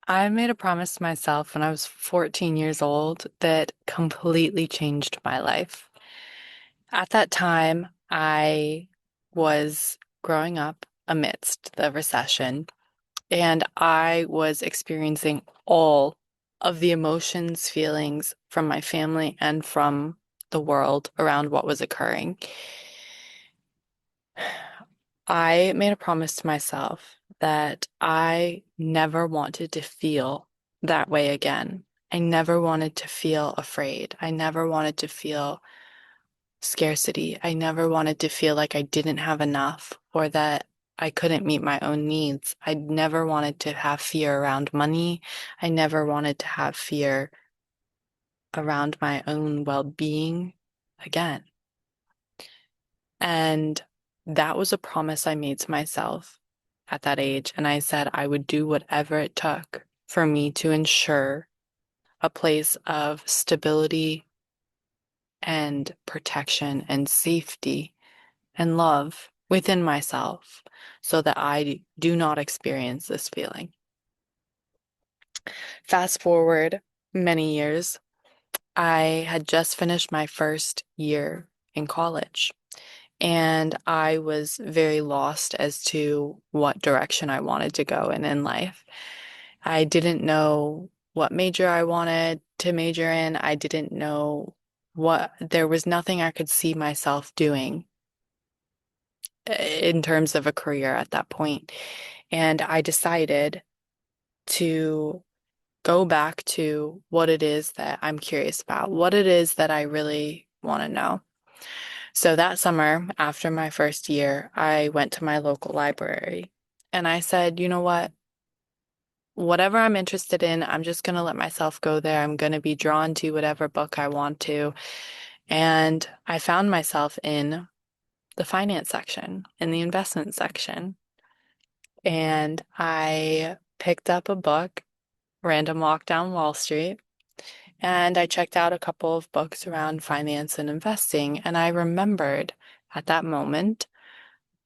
I made a promise to myself when I was 14 years old that completely changed my life. At that time, I was growing up amidst the recession, and I was experiencing all of the emotions, feelings from my family and from the world around what was occurring. I made a promise to myself that I never wanted to feel that way again. I never wanted to feel afraid. I never wanted to feel scarcity. I never wanted to feel like I didn't have enough or that I couldn't meet my own needs. I never wanted to have fear around money. I never wanted to have fear around my own well-being again. And that was a promise I made to myself at that age. And I said I would do whatever it took for me to ensure a place of stability and protection and safety and love within myself so that I do not experience this feeling. Fast forward many years, I had just finished my first year in college. And I was very lost as to what direction I wanted to go in life. I didn't know what major I wanted to major in. I didn't know there was nothing I could see myself doing in terms of a career at that point. And I decided to go back to what it is that I'm curious about, what it is that I really want to know. So that summer, after my first year, I went to my local library and I said, you know what? Whatever I'm interested in, I'm just going to let myself go there. I'm going to be drawn to whatever book I want to. And I found myself in the finance section, in the investment section. And I picked up a book, Random Walk Down Wall Street, and I checked out a couple of books around finance and investing. And I remembered at that moment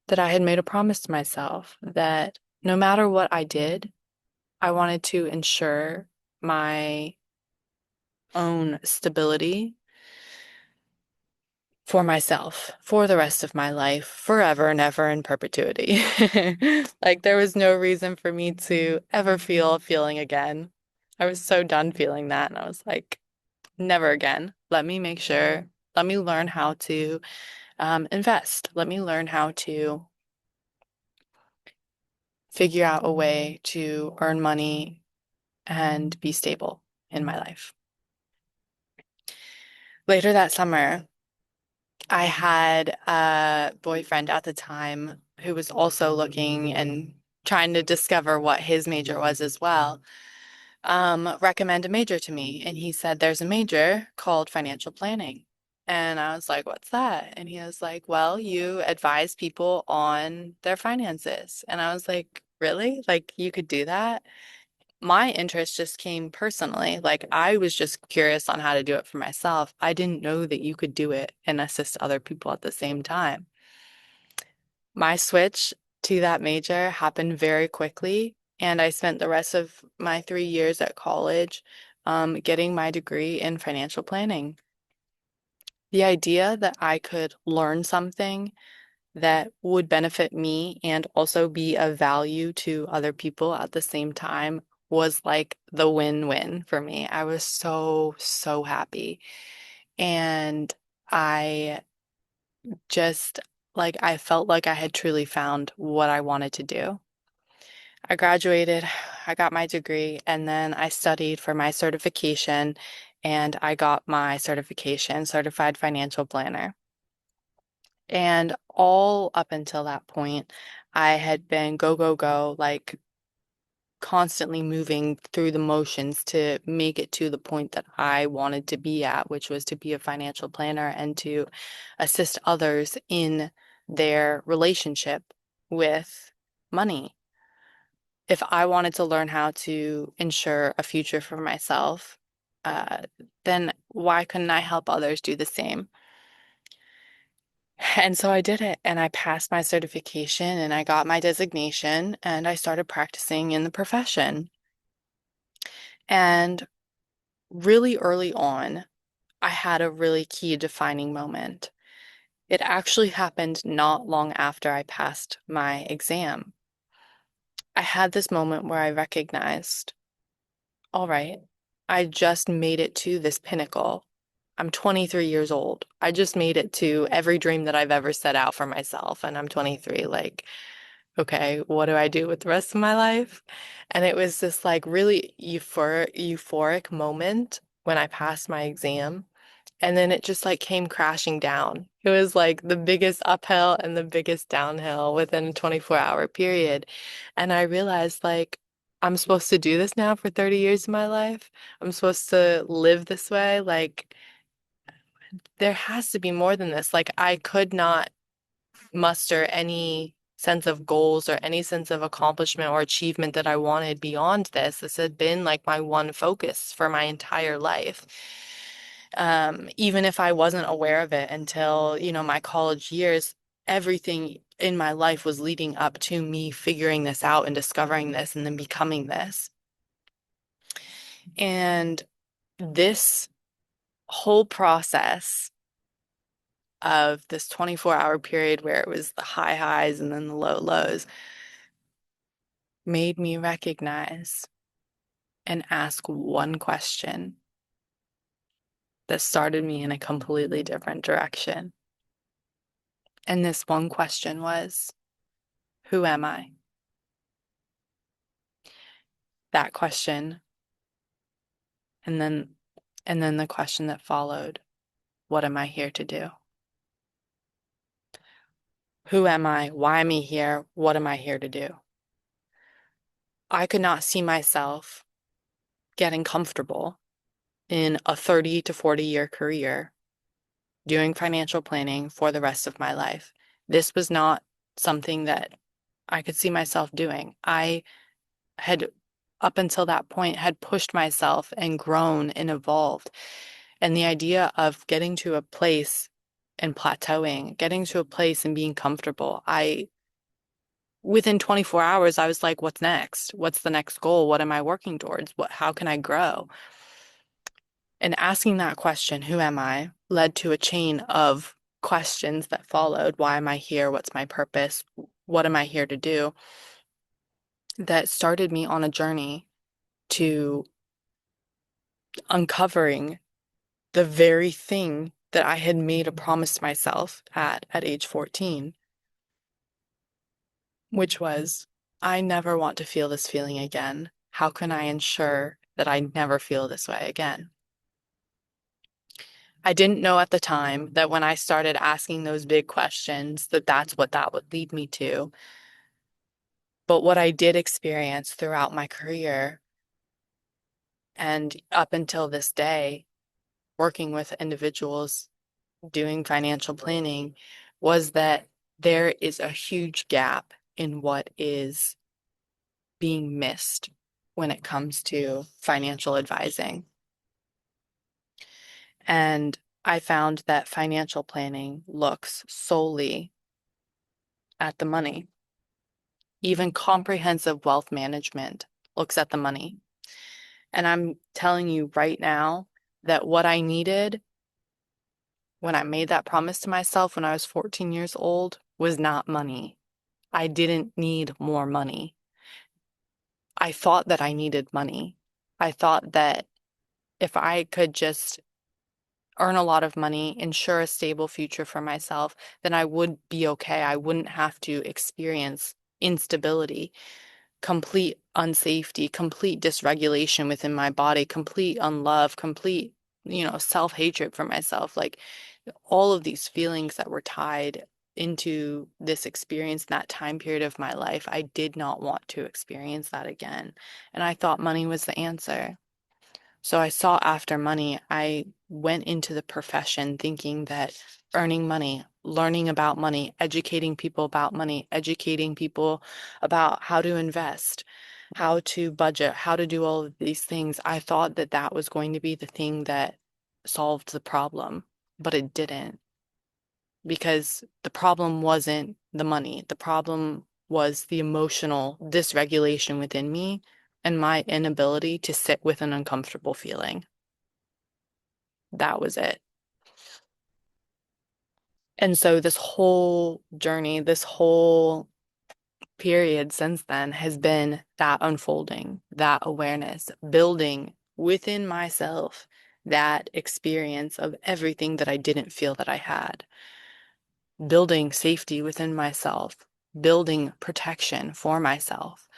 that I had made a promise to myself that no matter what I did, I wanted to ensure my own stability for myself for the rest of my life, forever and ever in perpetuity. Like there was no reason for me to ever feel a feeling again. I was so done feeling that, and I was like, never again. Let me make sure, let me learn how to invest. Let me learn how to figure out a way to earn money and be stable in my life. Later that summer, I had a boyfriend at the time who was also looking and trying to discover what his major was as well, recommend a major to me. And he said, there's a major called financial planning. And I was like, what's that? And he was like, well, you advise people on their finances. And I was like, really? Like, you could do that? My interest just came personally. Like I was just curious on how to do it for myself. I didn't know that you could do it and assist other people at the same time. My switch to that major happened very quickly, and I spent the rest of my 3 years at college getting my degree in financial planning. The idea that I could learn something that would benefit me and also be of value to other people at the same time was like the win-win for me. I was so, so happy. And I just I felt like I had truly found what I wanted to do. I graduated, I got my degree, and then I studied for my certification, and I got my certification, Certified Financial Planner. And all up until that point, I had been go, go, go, like constantly moving through the motions to make it to the point that I wanted to be at, which was to be a financial planner and to assist others in their relationship with money. If I wanted to learn how to ensure a future for myself, uh, then why couldn't I help others do the same? And so I did it and I passed my certification and I got my designation and I started practicing in the profession. And really early on, I had a really key defining moment. It actually happened not long after I passed my exam. I had this moment where I recognized, all right, I just made it to this pinnacle. I'm 23 years old. I just made it to every dream that I've ever set out for myself, and I'm 23. Like, okay, what do I do with the rest of my life? And it was this like really euphoric moment when I passed my exam. And then it just like came crashing down. It was like the biggest uphill and the biggest downhill within a 24-hour period. And I realized like I'm supposed to do this now for 30 years of my life. I'm supposed to live this way. Like there has to be more than this. Like I could not muster any sense of goals or any sense of accomplishment or achievement that I wanted beyond this. This had been like my one focus for my entire life. Even if I wasn't aware of it until, my college years, everything in my life was leading up to me figuring this out and discovering this and then becoming this. And this whole process of this 24-hour period where it was the high highs and then the low lows made me recognize and ask one question that started me in a completely different direction. And this one question was, who am I? That question, and then the question that followed, what am I here to do? Who am I? Why am I here? What am I here to do? I could not see myself getting comfortable in a 30 to 40 year career doing financial planning for the rest of my life. This was not something that I could see myself doing. I had, up until that point, had pushed myself and grown and evolved. And the idea of getting to a place and plateauing, getting to a place and being comfortable, within 24 hours, I was like, what's next? What's the next goal? What am I working towards? How can I grow? And asking that question, who am I, led to a chain of questions that followed. Why am I here? What's my purpose? What am I here to do? That started me on a journey to uncovering the very thing that I had made a promise to myself at age 14, which was, I never want to feel this feeling again. How can I ensure that I never feel this way again? I didn't know at the time that when I started asking those big questions, that that's what that would lead me to. But what I did experience throughout my career and up until this day, working with individuals doing financial planning, was that there is a huge gap in what is being missed when it comes to financial advising. And I found that financial planning looks solely at the money. Even comprehensive wealth management looks at the money. And I'm telling you right now that what I needed when I made that promise to myself when I was 14 years old was not money. I didn't need more money. I thought that I needed money. I thought that if I could just earn a lot of money, ensure a stable future for myself, then I would be okay. I wouldn't have to experience instability, complete unsafety, complete dysregulation within my body, complete unlove, complete, self-hatred for myself. Like all of these feelings that were tied into this experience in that time period of my life, I did not want to experience that again. And I thought money was the answer. So I sought after money. I went into the profession thinking that earning money, learning about money, educating people about money, educating people about how to invest, how to budget, how to do all of these things. I thought that that was going to be the thing that solved the problem, but it didn't, because the problem wasn't the money. The problem was the emotional dysregulation within me and my inability to sit with an uncomfortable feeling. That was it. And so this whole journey, this whole period since then has been that unfolding, that awareness, building within myself that experience of everything that I didn't feel that I had, building safety within myself, building protection for myself,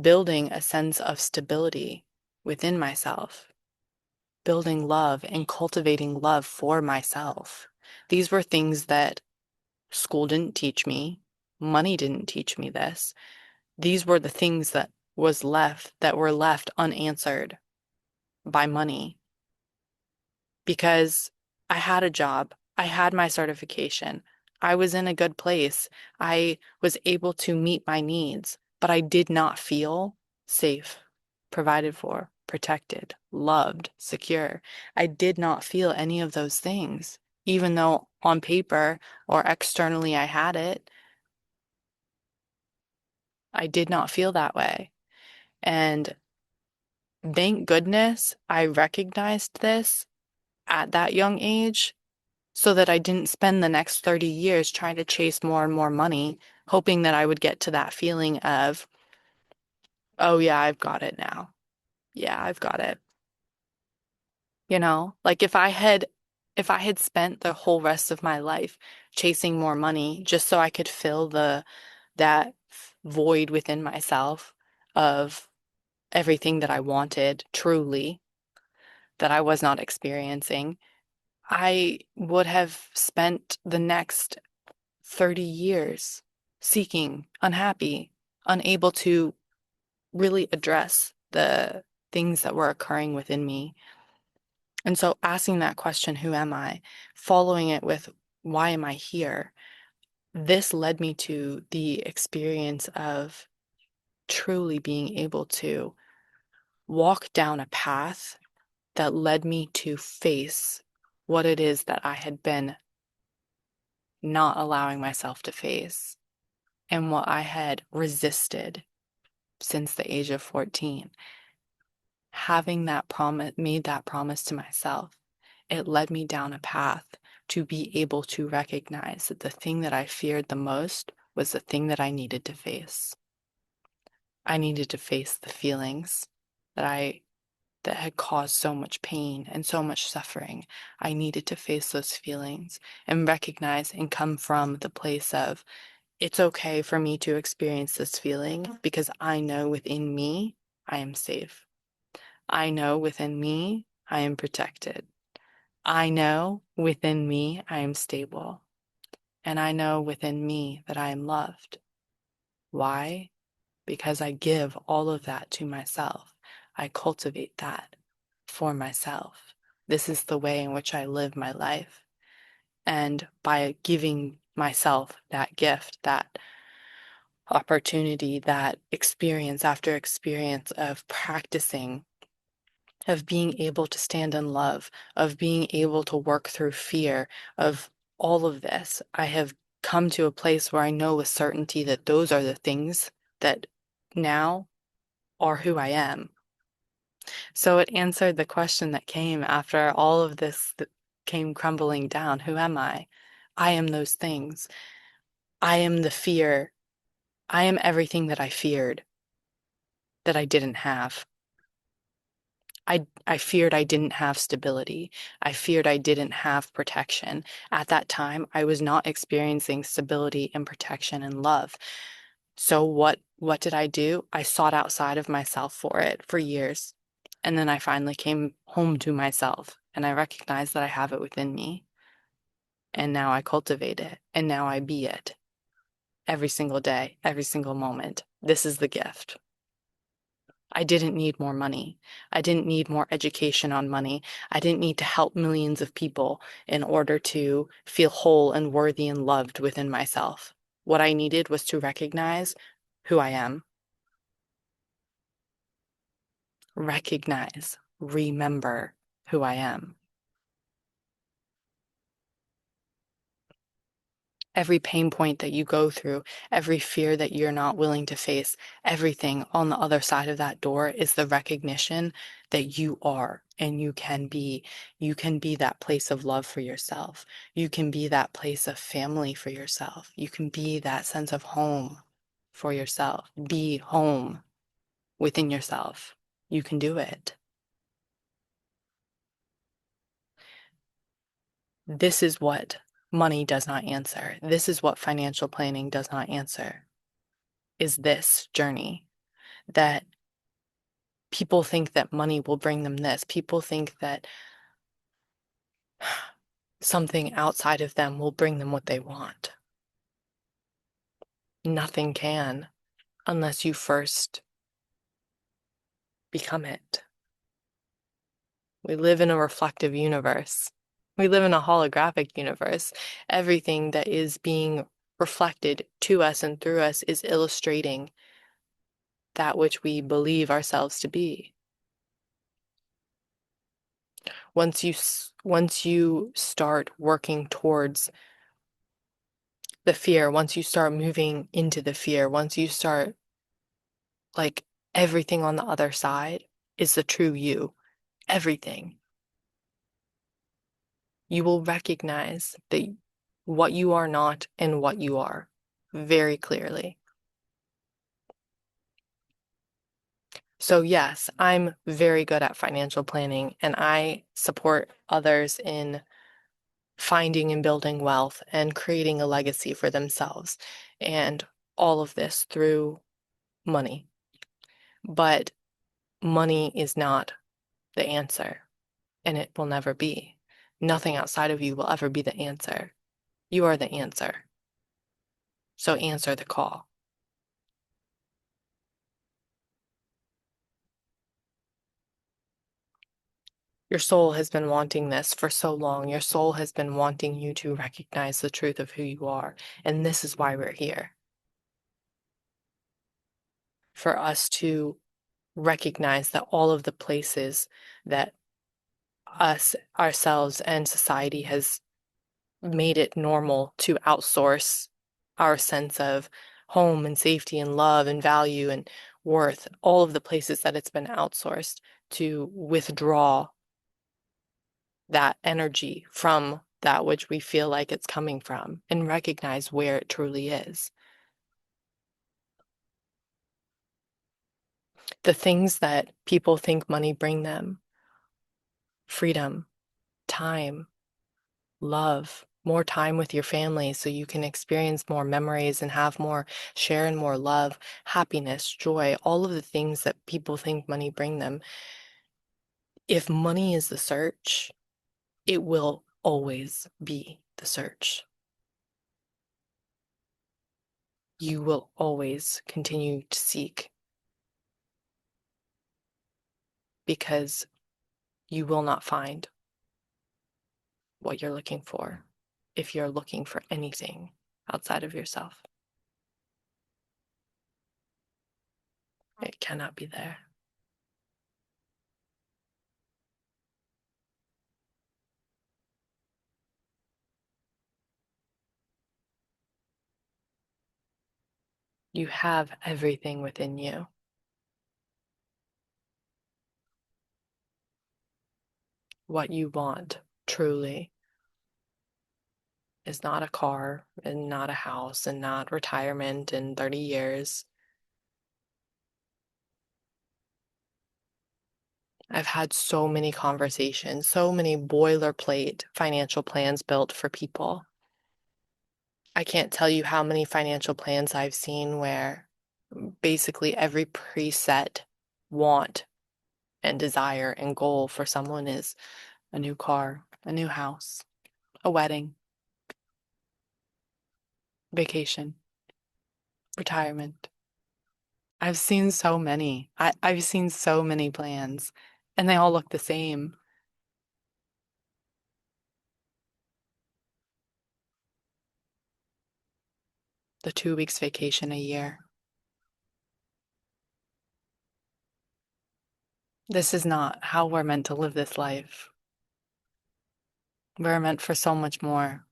building a sense of stability within myself, building love and cultivating love for myself. These were things that school didn't teach me. Money didn't teach me this. These were the things that were left unanswered by money because I had a job, I had my certification, I was in a good place, I was able to meet my needs, but I did not feel safe, provided for, protected, loved, secure. I did not feel any of those things, even though on paper or externally I had it. I did not feel that way. And thank goodness I recognized this at that young age so that I didn't spend the next 30 years trying to chase more and more money, hoping that I would get to that feeling of, oh yeah, I've got it now. Yeah, I've got it. Like if I had spent the whole rest of my life chasing more money just so I could fill that void within myself of everything that I wanted truly that I was not experiencing, I would have spent the next 30 years seeking, unhappy, unable to really address the things that were occurring within me. And so asking that question, who am I? Following it with, why am I here? This led me to the experience of truly being able to walk down a path that led me to face what it is that I had been not allowing myself to face and what I had resisted since the age of 14. Having that promise, made that promise to myself, it led me down a path to be able to recognize that the thing that I feared the most was the thing that I needed to face. I needed to face the feelings that I that had caused so much pain and so much suffering. I needed to face those feelings and recognize and come from the place of, it's okay for me to experience this feeling because I know within me I am safe. I know within me I am protected. I know within me I am stable. And I know within me that I am loved. Why? Because I give all of that to myself. I cultivate that for myself. This is the way in which I live my life. And by giving myself that gift, that opportunity, that experience after experience of practicing, of being able to stand in love, of being able to work through fear, of all of this, I have come to a place where I know with certainty that those are the things that now are who I am. So it answered the question that came after all of this that came crumbling down. Who am I? I am those things. I am the fear. I am everything that I feared that I didn't have. I feared I didn't have stability. I feared I didn't have protection. At that time, I was not experiencing stability and protection and love. So what did I do? I sought outside of myself for it for years. And then I finally came home to myself and I recognized that I have it within me. And now I cultivate it and now I be it every single day, every single moment. This is the gift. I didn't need more money. I didn't need more education on money. I didn't need to help millions of people in order to feel whole and worthy and loved within myself. What I needed was to recognize who I am, recognize, remember who I am. Every pain point that you go through, every fear that you're not willing to face, everything on the other side of that door is the recognition that you are and you can be. You can be that place of love for yourself. You can be that place of family for yourself. You can be that sense of home for yourself. Be home within yourself. You can do it. This is what money does not answer. This is what financial planning does not answer, is this journey that people think that money will bring them this. People think that something outside of them will bring them what they want. Nothing can unless you first become it. We live in a reflective universe. We live in a holographic universe. Everything that is being reflected to us and through us is illustrating that which we believe ourselves to be. Once you start working towards the fear, once you start moving into the fear, once you start, like, everything on the other side is the true you, everything, you will recognize that what you are not and what you are very clearly. So yes, I'm very good at financial planning and I support others in finding and building wealth and creating a legacy for themselves and all of this through money. But money is not the answer, and it will never be. Nothing outside of you will ever be the answer. You are the answer. So answer the call. Your soul has been wanting this for so long. Your soul has been wanting you to recognize the truth of who you are. And this is why we're here. For us to recognize that all of the places that us, ourselves, and society has made it normal to outsource our sense of home and safety and love and value and worth, all of the places that it's been outsourced, to withdraw that energy from that which we feel like it's coming from and recognize where it truly is. The things that people think money bring them: freedom, time, love, more time with your family so you can experience more memories and have more, share in more love, happiness, joy, all of the things that people think money bring them. If money is the search, it will always be the search. You will always continue to seek because you will not find what you're looking for if you're looking for anything outside of yourself. It cannot be there. You have everything within you. What you want truly is not a car and not a house and not retirement in 30 years. I've had so many conversations, so many boilerplate financial plans built for people. I can't tell you how many financial plans I've seen where basically every preset want and desire and goal for someone is a new car, a new house, a wedding, vacation, retirement. I've seen so many. I've seen so many plans, and they all look the same. The 2 weeks vacation a year. This is not how we're meant to live this life. We're meant for so much more.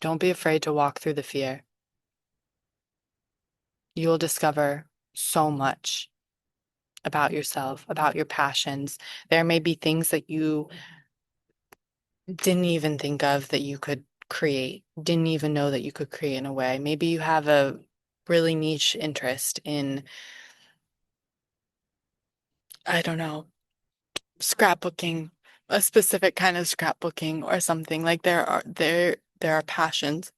Don't be afraid to walk through the fear. You'll discover so much about yourself, about your passions. There may be things that you didn't even think of that you could create, didn't even know that you could create in a way. Maybe you have a really niche interest in, I don't know, scrapbooking, a specific kind of scrapbooking or something. Like there are passions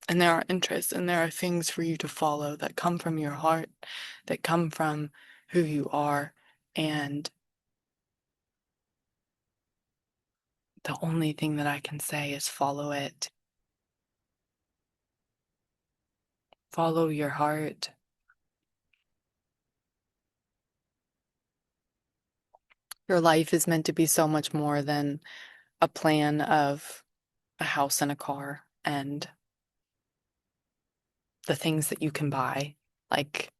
and there are interests and there are things for you to follow that come from your heart, that come from who you are. And the only thing that I can say is follow it. Follow your heart. Your life is meant to be so much more than a plan of a house and a car and the things that you can buy. Like,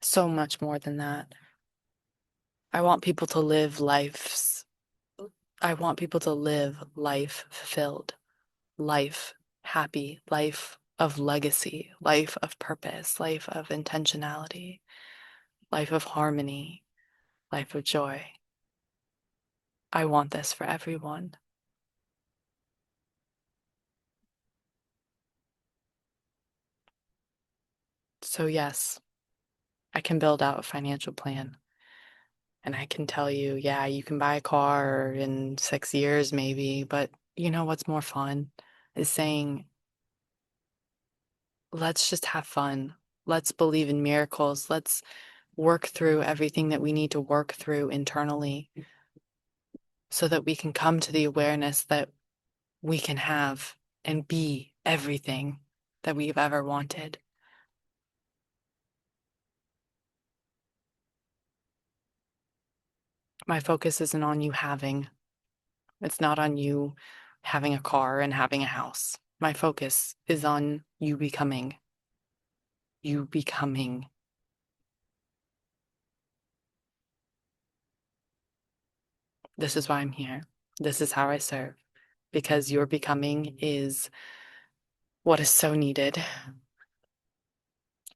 so much more than that. I want people to live lives. I want people to live life fulfilled, life happy, life of legacy, life of purpose, life of intentionality, life of harmony, life of joy. I want this for everyone. So, yes, I can build out a financial plan. And I can tell you, yeah, you can buy a car in 6 years, maybe, but you know what's more fun is saying, let's just have fun. Let's believe in miracles. Let's work through everything that we need to work through internally so that we can come to the awareness that we can have and be everything that we've ever wanted. My focus isn't on you having, it's not on you having a car and having a house. My focus is on you becoming. You becoming. This is why I'm here. This is how I serve. Because your becoming is what is so needed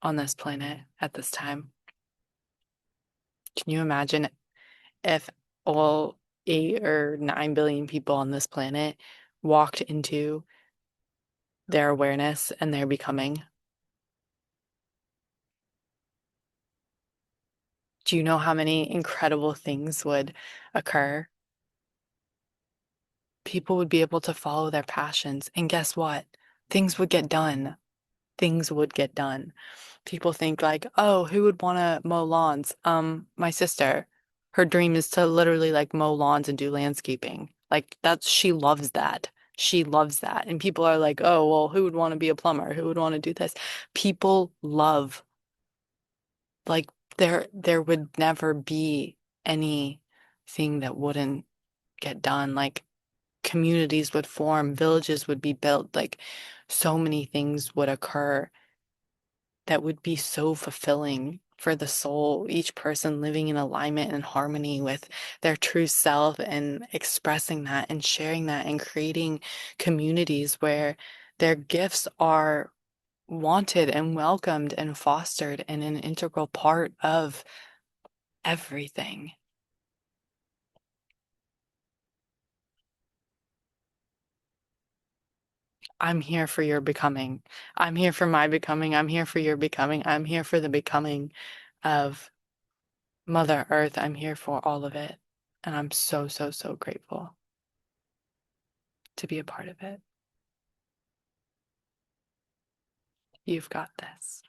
on this planet at this time. Can you imagine if all 8 or 9 billion people on this planet walked into their awareness and their becoming? Do you know how many incredible things would occur? People would be able to follow their passions. And guess what? Things would get done. Things would get done. People think like, oh, who would want to mow lawns? My sister. Her dream is to literally like mow lawns and do landscaping. Like that's she loves that. She loves that. And people are like, oh, well, who would want to be a plumber? Who would want to do this? People love like there would never be anything that wouldn't get done. Like communities would form, villages would be built, like so many things would occur that would be so fulfilling for the soul, each person living in alignment and harmony with their true self and expressing that and sharing that and creating communities where their gifts are wanted and welcomed and fostered and an integral part of everything. I'm here for your becoming. I'm here for my becoming. I'm here for your becoming. I'm here for the becoming of Mother Earth. I'm here for all of it. And I'm so, so, so grateful to be a part of it. You've got this.